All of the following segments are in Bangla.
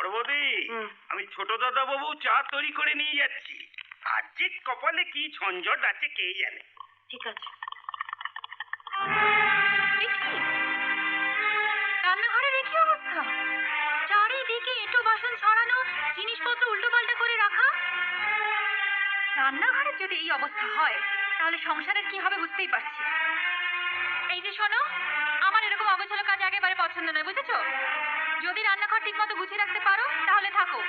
বড়বৌদি, আমি ছোট দাদা বাবু চা তৈরি করে নিয়ে যাচ্ছি। আর যে কপালে কি ঝঞ্ঝট আছে কে জানে। ঠিক আছে। রান্নাঘরের কি অবস্থা? চারিদিকে এঁটো বাসন ছড়ানো, জিনিসপত্র উল্টো পাল্টা করে রাখা। রান্নাঘরের যদি এই অবস্থা হয় তাহলে সংসারের কি হবে বুঝতেই পারছি। এই যে শোনো, আমার এরকম অগোছালো কাজ একেবারে পছন্দ নয়, বুঝেছো? যদি রান্নাঘর ঠিক মতো গুছিয়ে রাখতে পারো তাহলে থাকো,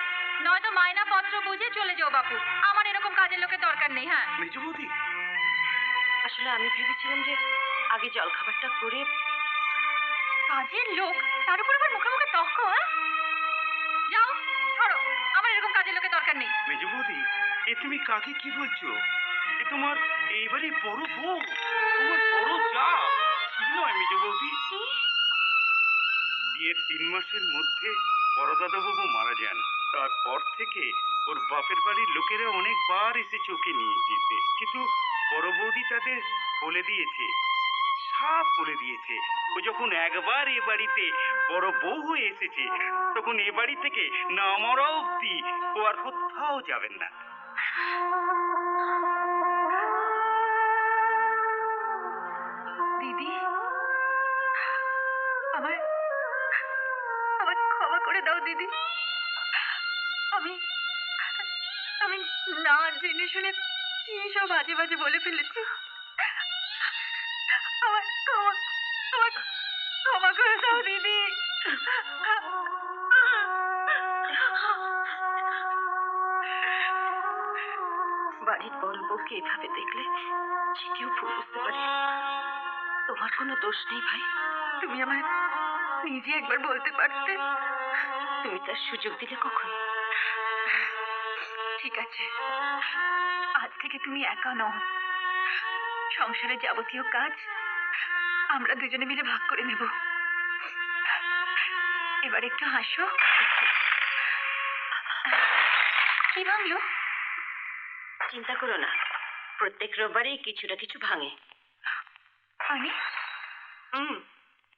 নয়তো মায়না পত্র বুঝে চলে যাও বাপু। আমার এরকম কাজের লোকের দরকার নেই। হ্যাঁ মেজবৌদি, আসলে আমি ভেবেছিলাম যে আগে জলখাবারটা করে। কাজের লোক, তার উপর আবার মুখে মুখে তর্ক। যাও ছড়ো, আমার এরকম কাজের লোকের দরকার নেই। মেজবৌদি, এ তুমি কাকে কি বলছো? এ তোমার এইবারই বড় বউ, তোমার বড় যা। কি নয় মেজবৌদি, বিয়ের 3 মাসের মধ্যে বড় দাদাবাবু মারা যান। তারপর থেকে ওর বাপের বাড়ির লোকেরা অনেকবার এসেছে ওকে নিয়ে যেতে, কিন্তু বড় বৌদি তাদের বলে দিয়েছে, সব বলে দিয়েছে, ও যখন একবার এ বাড়িতে বড় বউ হয়ে এসেছে তখন এ বাড়ি থেকে না মরা অব্দি ও আর কোথাও যাবেন না। দিদি, আমায় ক্ষমা করে দাও দিদি। আমি না জেনে শুনে কি সব বাজে বাজে বলে ফেলেছি। আমায় ক্ষমা করে দাও দিদি। বাড়ির বড় বউকে এভাবে দেখলে যে কেউ ভুল বুঝতে পারে। তোমার কোনো দোষ নেই ভাই, তুমি আমায় নিজে একবার বলতে পারতে। তুমি তার সুযোগ দিলে কখন? ঠিক আছে, আজ থেকে তুমি একা নও। সংসারের যাবতীয় কাজ আমরা দুজনে মিলে ভাগ করে নেব। এবার একটু হাসো। কি ভাঙলো? চিন্তা করো না, প্রত্যেক রোববারই কিছু না কিছু ভাঙে। মানে?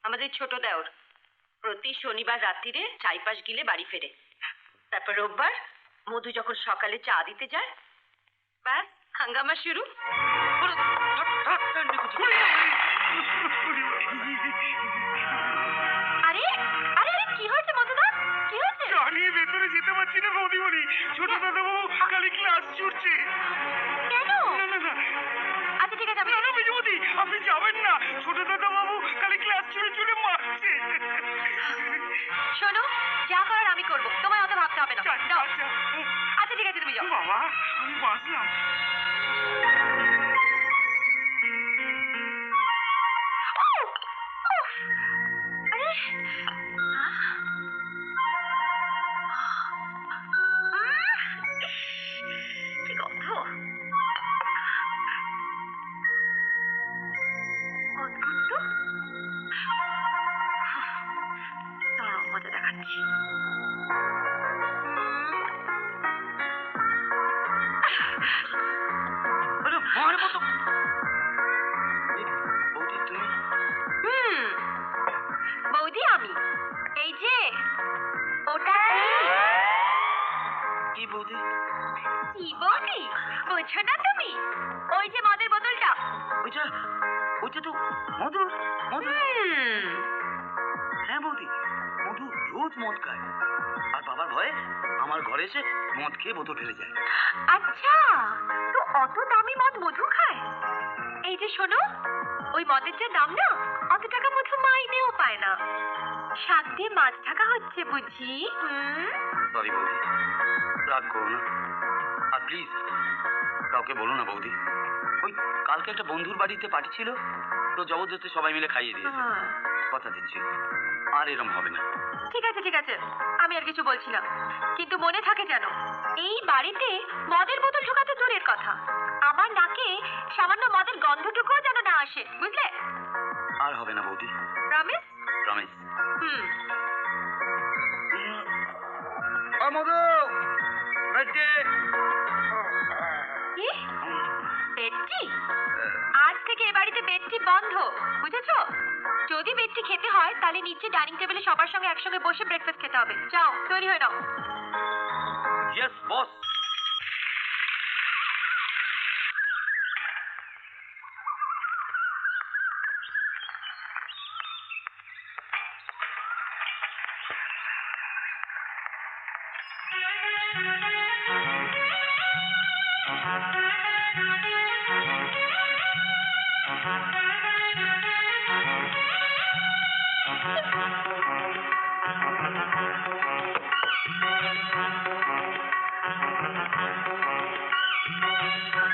আমাদের ছোট দেওর প্রতি শনিবার রাত্রিরে চাইপাশ গিলে বাড়ি ফেরে। তারপর রোববার মধু যখন সকালে চা দিতে যায়, ব্যাস হাঙ্গামা শুরু। আরে আরে আরে কি হয়েছে মধুদা? কি হয়েছে? নিয়ে ভেতরে যেতে পারছি না বৌদিমণি, ছোট দাদাবাবু খালি ক্লাস ছুটছে। কেন? না, আচ্ছা ঠিক আছে, না মেজবৌদি, আপনি যাবেন না। ছোট দাদাবাবু খালি ক্লাস ছুড়ে মারছে। শোনো, যা করার আমি করবো, তোমায় অত ভাবতে হবে না। আচ্ছা ঠিক আছে, তুমি যাও। বাবা, আমি বাঁচলাম। কি গন্ধ! অদ্ভুত তো। দাঁড়াও, মজা দেখাচ্ছি। বৌদি আমি। এই যে ওটা কি বৌদি? কি বৌদি বোঝো না তুমি? ওই যে মদের বোতলটা। ওইটা তো মধু। হ্যাঁ বৌদি, মধু রোজ মদ খায়, আর বাবার ভয়ে আমার ঘরে এসে মদ খেয়ে বোতল ফেলে যায়। আচ্ছা, তো অত দামি মদ মধু খায়? এই যে শোনো, ওই মদের যা দাম না, অত টাকা মধু মাইনেও পায় না। শাক দিয়ে মাছ ঢাকা হচ্ছে বুঝি? সরি বৌদি, রাগ করো না, আর প্লিজ কাউকে বলো না বৌদি। ওই কালকে একটা বন্ধুর বাড়িতে পার্টি ছিল, তো জবরদস্তি সবাই মিলে খাইয়ে দিয়েছে। কথা দিচ্ছি আর এরম হবে না। ঠিক আছে ঠিক আছে, আমি আর কিছু বলছি না, কিন্তু মনে থাকে যেন এই বাড়িতে মদের বোতল ঢোকা তো দূরের কথা, আমার নাকে সামান্য মদের গন্ধটুকুও যেন না আসে, বুঝলে? আর হবে না বৌদি। প্রমিস? প্রমিস। মধু, কি? বেডটি? আজ থেকে এ বাড়িতে বেডটি বন্ধ, বুঝেছো? যদি বেডটি খেতে হয় তাহলে নিচে ডাইনিং টেবিলে সবার সঙ্গে একসঙ্গে বসে ব্রেকফাস্ট খেতে হবে। যাও, তৈরি হয়ে নাও। Yes boss.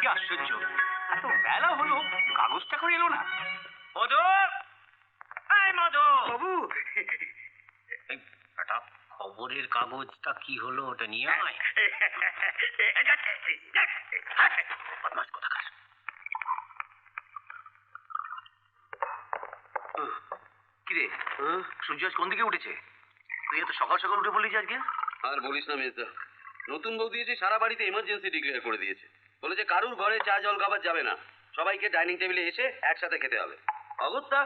কি আশ্চর্য, এত বেলা হলো কাগজটা করে এলো না। মধু, এই মধু বাবু, এই একটা খবরের কাগজটা কি হলো ওটা নিয়ে আয়। বদমাশ কোথাকার। কিরে, সূর্য আজ কোন দিকে উঠেছে? তুই এত সকাল সকাল উঠে বললি যে আজকে? আর বলিস না মেজদা, নতুন বউ দিয়েছে, সারা বাড়িতে এমার্জেন্সি ডিক্লেয়ার করে দিয়েছে। বলেছে কারুর ঘরে চা জল খাবার যাবে না, সবাইকে ডাইনিং টেবিলে এসে একসাথে খেতে হবে। অগত্যা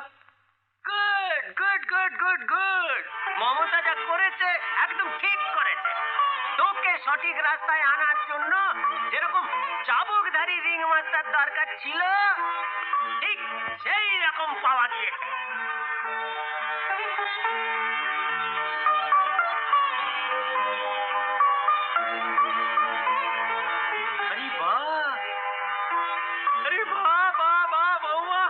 good good good good good. Mamata যা করেছে একদম ঠিক করেছে। তোকে সঠিক রাস্তায় আনার জন্য যেরকম চাবুকধারী রিং মাস্টার দরকার ছিল, ঠিক সেই রকম পাওয়া গিয়েছে। আরে বাহ, আরে বাহ বাহ বাহ বৌমা,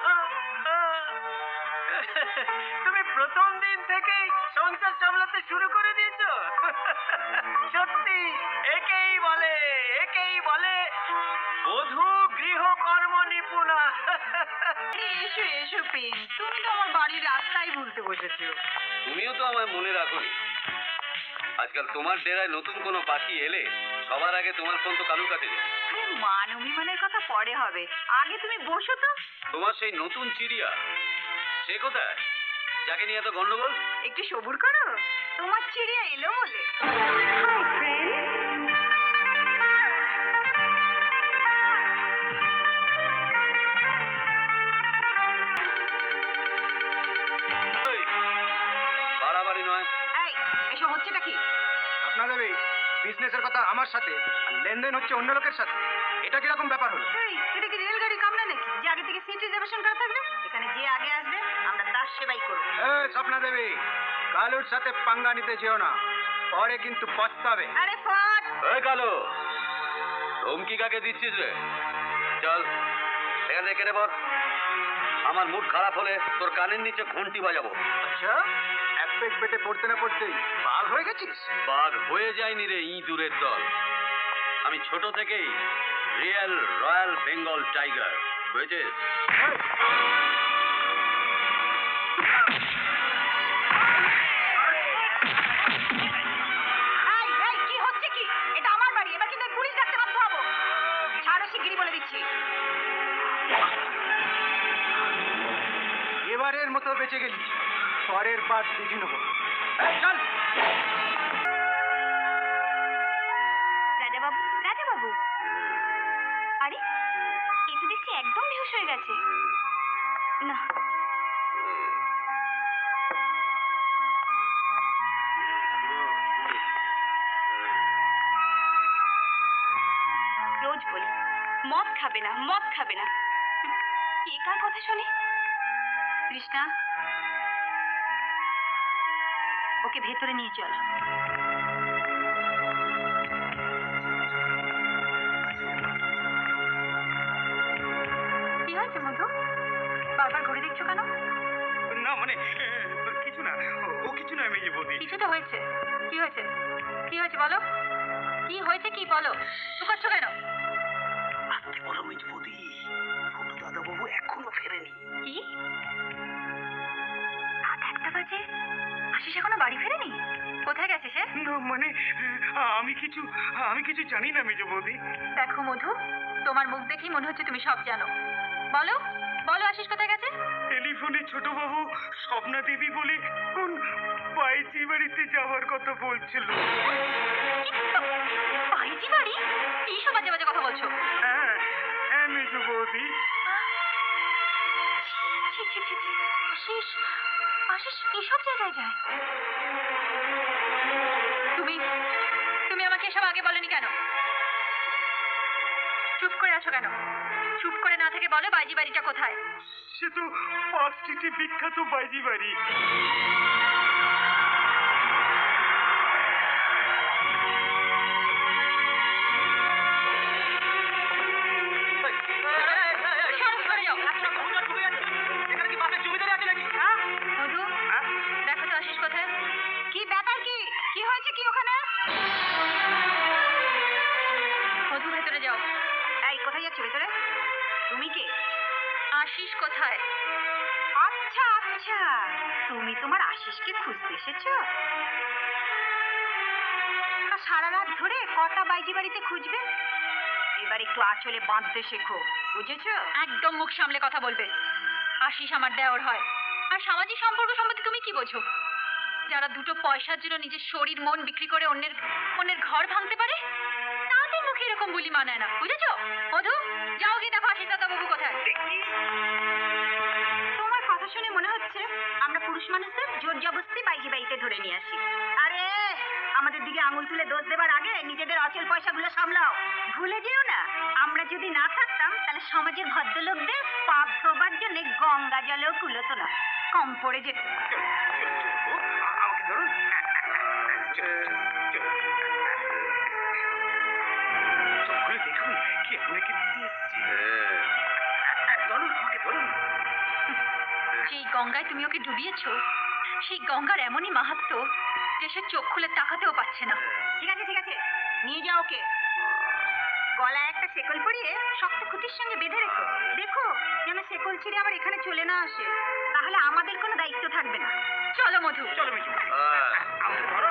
তুমি প্রথম দিন থেকেই সংসার সামলাতে শুরু করে দিয়েছো। সত্যি একেই বলে বধূ গৃহকর্ম নিপুণা। এসো এসো প্রিন্স, তুমি তো আমার বাড়ির রাস্তায় ভুলতে বসেছো। তুমিও তো আমায় মনে রাখোনি। আজকাল তোমার ডেরায় নতুন কোনো পাখি এলে সবার আগে তোমার ফোন তো কালুর কাছে যায়। আরে মান অভিমানের কথা পরে হবে, আগে তুমি বসো তো। তোমার সেই নতুন চিড়িয়া সে কোথায়, যাকে নিয়ে এত গন্ডগোল? একটু সবুর করো, তোমার চিড়িয়া এলো বলে। ওই, বাড়াবাড়ি নয়। এই, এসব হচ্ছেটা কি? আপনাদের এই বিজনেসের কথা আমার সাথে আর লেনদেন হচ্ছে অন্য লোকের সাথে, এটা কিরকম ব্যাপার হলো? এই, এটা কি রেলগাড়ির কামরা নাকি যে আগে থেকে সিট রিজার্ভেশন করা থাকবে? এখানে যে আগে আসবে আমরা তার সেবাই করব। স্বপ্না দেবী, কালুর সাথে পাঙ্গা নিতে যেও না, পরে কিন্তু পস্তাবে। আরে ফট! এই কালু, ধমকি কাকে দিচ্ছিস রে? চল এখান থেকে কেটে পর। আমার মুড খারাপ হলে তোর কানের নিচে ঘন্টি বাজাবো। আচ্ছা, এক পেট পেটে পড়তে না পড়তেই বাঘ হয়ে গেছিস? বাঘ হয়ে যায়নি রে ইঁদুরের দল। আমি ছোট থেকেই রিয়েল রয়্যাল বেঙ্গল টাইগার, বুঝেছিস? এই, এই, কি হচ্ছে কি? এটা আমার বাড়ি, এবার কিন্তু পুলিশ ডাকতে বাধ্য হবো। ছাড়ো শিগগিরই বলে দিচ্ছি। এবারের মতো বেঁচে গেলি, পরের বার বুঝে নেবো। এই, চল। রাজাবাবু, রাজাবাবু, আরে এ তো দেখছি একদম বেহুশ হয়ে গেছে। না, রোজ বলি মদ খাবে না, মদ খাবে না। কে কার কথা শোনে? কৃষ্ণা, ওকে ভেতরে নিয়ে চল। কি হয়েছে মধু? বারবার ঘুরে দেখছো কেন? না মানে কিছু না, ও কিছু না মেজে বৌদি। কিছু তো হয়েছে। কি হয়েছে? কি হয়েছে বলো? কি হয়েছে কি বলো? লুকাচ্ছ কেন? আস্তে বলো মেজবৌদি, ছোট দাদাবাবু এখনো ফেরেনি। কি? রাত 1টা বাজে, আশিস এখনো বাড়ি ফেরেনি? কোথায় গেছে সে? না মানে আমি কিছু জানি না মেজে বৌদি। দেখো মধু, তোমার মুখ দেখেই মনে হচ্ছে তুমি সব জানো। বলো বলো, আশিস কোথায় গেছে? টেলিফোনে ছোটবাবু স্বপ্না দেবী বলে কোন বাইজি বাড়িতে যাওয়ার কথা বলছিল। বাইজি বাড়ি? কি সব বাজে বাজে কথা বলছো? হ্যাঁ হ্যাঁ মেজো বৌদি। ছি ছি ছি ছি। আশিস আশিস এসব জায়গায় যায়? তুমি তুমি আমাকে এসব আগে বলনি কেন? চুপ করে আছো কেন? চুপ করে না থেকে বলো বাইজি বাড়িটা কোথায়? সে তো পার্ক স্ট্রিটে বিখ্যাত বাইজি বাড়ি। সরে যাও। এখানে কি বাপের জমিদারি আছে নাকি? মধু দেখো তো আশিস কোথায়? কি ব্যাপার? কি কি হয়েছে কি ওখানে? মধু ভেতরে যাও। এই কোথায় যাচ্ছ ভেতরে? তুমি কে? আশিস কোথায়? আচ্ছা আচ্ছা, তুমি তোমার আশিসকে খুঁজতে এসেছো? সারা রাত ধরে কটা বাইজি বাড়িতে খুঁজবে? এবার একটু আঁচলে বাঁধতে শেখো, বুঝেছো? একদম মুখ সামলে কথা বলবে। আশিস আমার দেওর হয়। আর সামাজিক সম্পর্ক সম্বন্ধে তুমি কি বোঝো? যারা দুটো পয়সার জন্য নিজের শরীর মন বিক্রি করে অন্যের ঘর ভাঙতে পারে, তাদের মুখে এরকম বুলি মানায় না, বুঝেছো? মধু যাও গিয়ে দেখো আশিস দাদা বাবু কোথায়। তোমার কথা শুনে মনে হচ্ছে আমরা পুরুষ মানুষদের জোর জবরদস্তি বাইজি বাড়িতে ধরে নিয়ে আসি। আরে আমাদের দিকে আঙুল তুলে দোষ দেবার আগে নিজেদের অচল পয়সাগুলো সামলাও। ভুলে যেও না, আমরা যদি না থাকতাম তাহলে সমাজের ভদ্রলোকদের পাপ ধোবার জন্য গঙ্গা জলেও কুলোতো না, কম পড়ে যেত। আমাকে ধরুন। চোখ খুলে দেখুন কি আপনাকে দিতে এসছে। ধরুন আমাকে ধরুন। যেই গঙ্গায় তুমি ওকে ডুবিয়েছো, সেই গঙ্গার এমনই মাহাত্ম্য যে সে চোখ খুলে তাকাতেও পাচ্ছে না। ঠিক আছে ঠিক আছে, নিয়ে যাও ওকে। গলায় একটা শেকল পরিয়ে শক্ত খুঁটির সঙ্গে বেঁধে রেখো। দেখো যেন শেকল ছিঁড়ে আবার এখানে চলে না আসে, তাহলে আমাদের কোনো দায়িত্ব থাকবে না। চলো মধু। চলো মেজো। আমাকে ধরো।